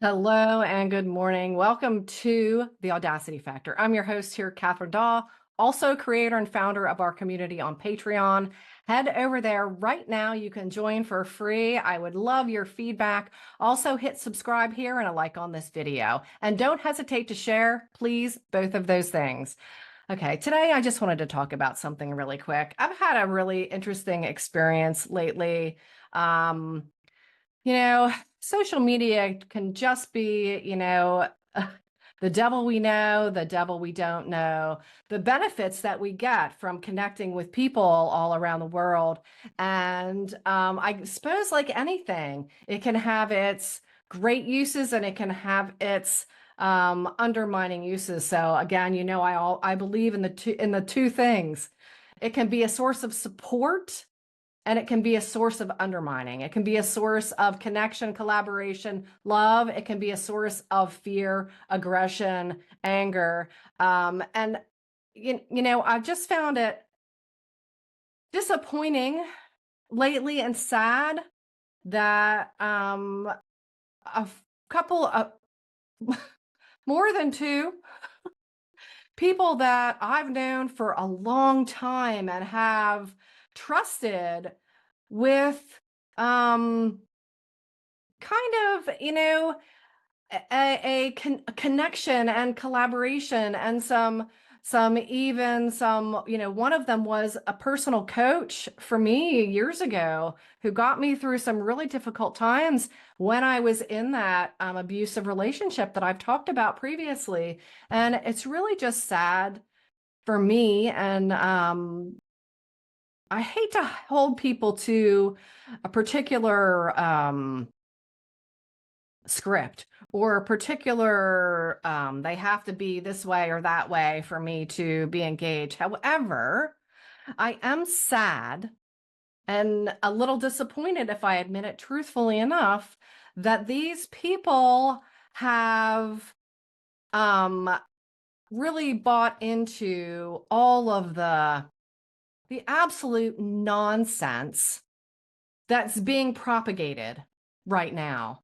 Hello and good morning. Welcome to The Audacity Factor. I'm your host here, Kathryn, also creator and founder of our community on Patreon. Head over there right now. You can join for free. I would love your feedback. Also hit subscribe here and a like on this video. And don't hesitate to share, please, both of those things. Okay, today I just wanted to talk about something really quick. I've had a really interesting experience lately. Um, Social media can just be, the devil we know, the devil we don't know, the benefits that we get from connecting with people all around the world. And I suppose, like anything, it can have its great uses and it can have its undermining uses. So again, I believe in the two things. It can be a source of support and it can be a source of undermining. It can be a source of connection, collaboration, love. It can be a source of fear, aggression, anger. I've just found it disappointing lately and sad that a couple of more than two people that I've known for a long time and have trusted with kind of, a connection and collaboration and one of them was a personal coach for me years ago who got me through some really difficult times when I was in that abusive relationship that I've talked about previously. And it's really just sad for me. And I hate to hold people to a particular script or a particular, they have to be this way or that way for me to be engaged. However, I am sad and a little disappointed, if I admit it truthfully enough, that these people have really bought into all of the absolute nonsense that's being propagated right now.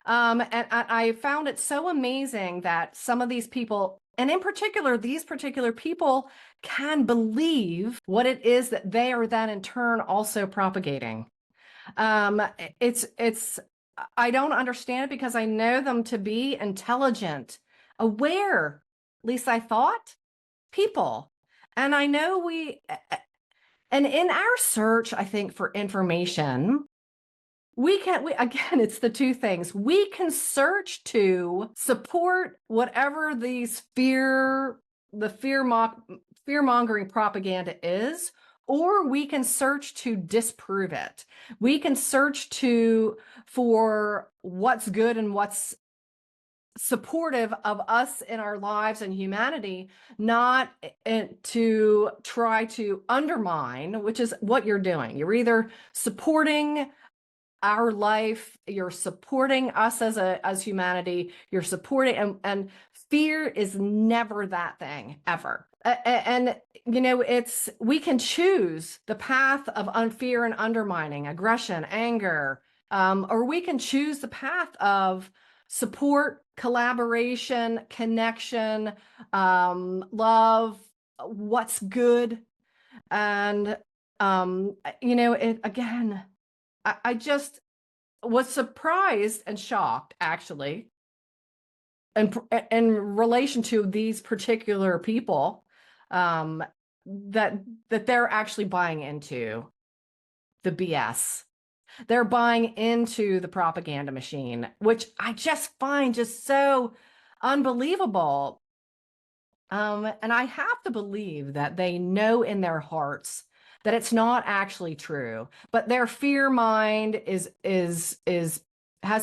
And I found it so amazing that some of these people, and in particular, these particular people can believe what it is that they are then in turn also propagating. It's, I don't understand it because I know them to be intelligent, aware, at least I thought, people. And I know and in our search, I think, for information, again, it's the two things. We can search to support whatever the fear-mongering propaganda is, or we can search to disprove it. We can search for what's good and what's supportive of us in our lives and humanity, not to try to undermine, which is what you're doing. You're either supporting our life, you're supporting us as humanity, you're supporting, and fear is never that thing, ever. And we can choose the path of fear and undermining, aggression, anger, or we can choose the path of support, collaboration, connection, love, what's good. And again, I just was surprised and shocked, actually, in relation to these particular people, that they're actually buying into the BS. They're buying into the propaganda machine, which I just find just so unbelievable. And I have to believe that they know in their hearts that it's not actually true, but their fear mind has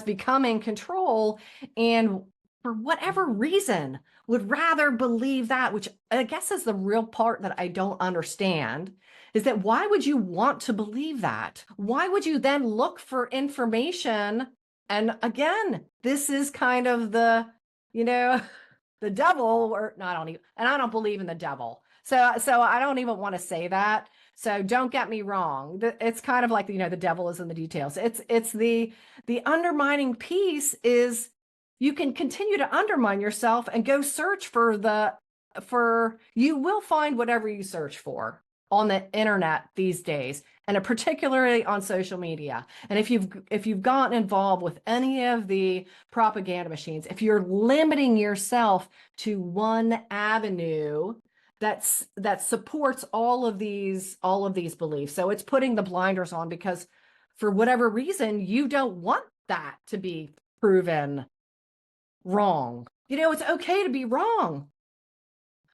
become in control, and for whatever reason would rather believe that, which I guess is the real part that I don't understand, is that why would you want to believe that? Why would you then look for information? And again, this is kind of the devil, or no, I don't believe in the devil. So I don't even want to say that. So don't get me wrong. It's kind of like, the devil is in the details. It's the undermining piece is you can continue to undermine yourself and go search for you will find whatever you search for on the internet these days, and particularly on social media. And if you've gotten involved with any of the propaganda machines, if you're limiting yourself to one avenue that supports all of these beliefs, so it's putting the blinders on because for whatever reason you don't want that to be proven wrong. It's okay to be wrong,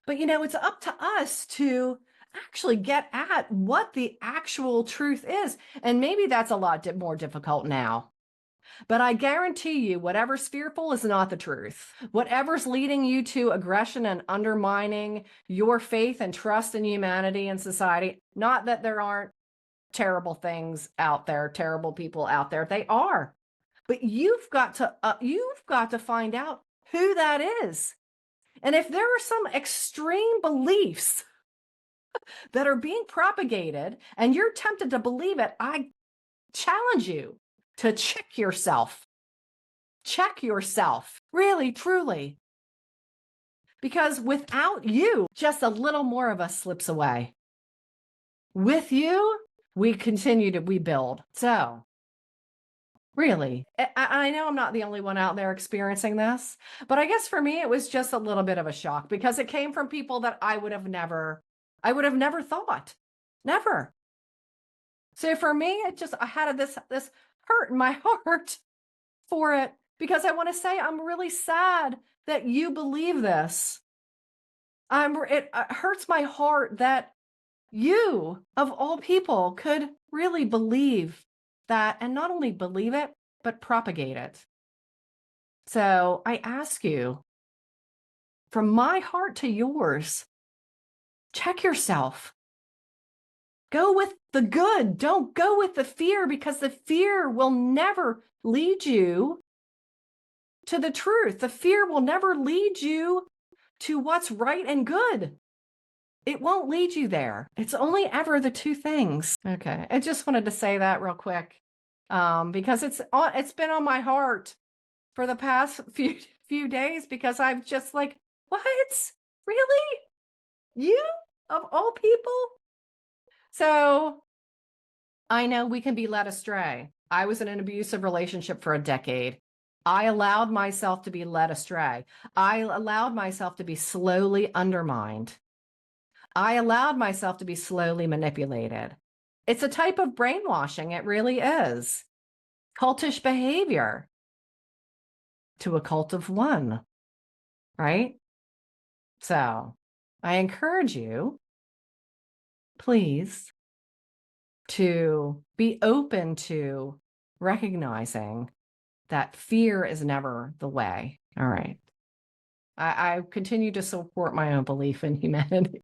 but it's up to us to actually get at what the actual truth is. And maybe that's a lot more difficult now. But I guarantee you, whatever's fearful is not the truth. Whatever's leading you to aggression and undermining your faith and trust in humanity and society, not that there aren't terrible things out there, terrible people out there. They are. But you've got to find out who that is. And if there are some extreme beliefs that are being propagated and you're tempted to believe it, I challenge you to check yourself. Check yourself, really, truly. Because without you, just a little more of us slips away. With you, we build. So, really, I know I'm not the only one out there experiencing this, but I guess for me, it was just a little bit of a shock because it came from people that I would have never thought. Never. So for me, I had this hurt in my heart for it because I want to say I'm really sad that you believe this. It hurts my heart that you, of all people, could really believe that, and not only believe it, but propagate it. So I ask you, from my heart to yours, check yourself. Go with the good. Don't go with the fear, because the fear will never lead you to the truth. The fear will never lead you to what's right and good. It won't lead you there. It's only ever the two things. Okay. I just wanted to say that real quick, because it's been on my heart for the past few days, because I'm just like, what? Really? You, of all people? So I know we can be led astray. I was in an abusive relationship for a decade. I allowed myself to be led astray. I allowed myself to be slowly undermined. I allowed myself to be slowly manipulated. It's a type of brainwashing. It really is. Cultish behavior to a cult of one, right? So I encourage you, please, to be open to recognizing that fear is never the way. All right. I continue to support my own belief in humanity.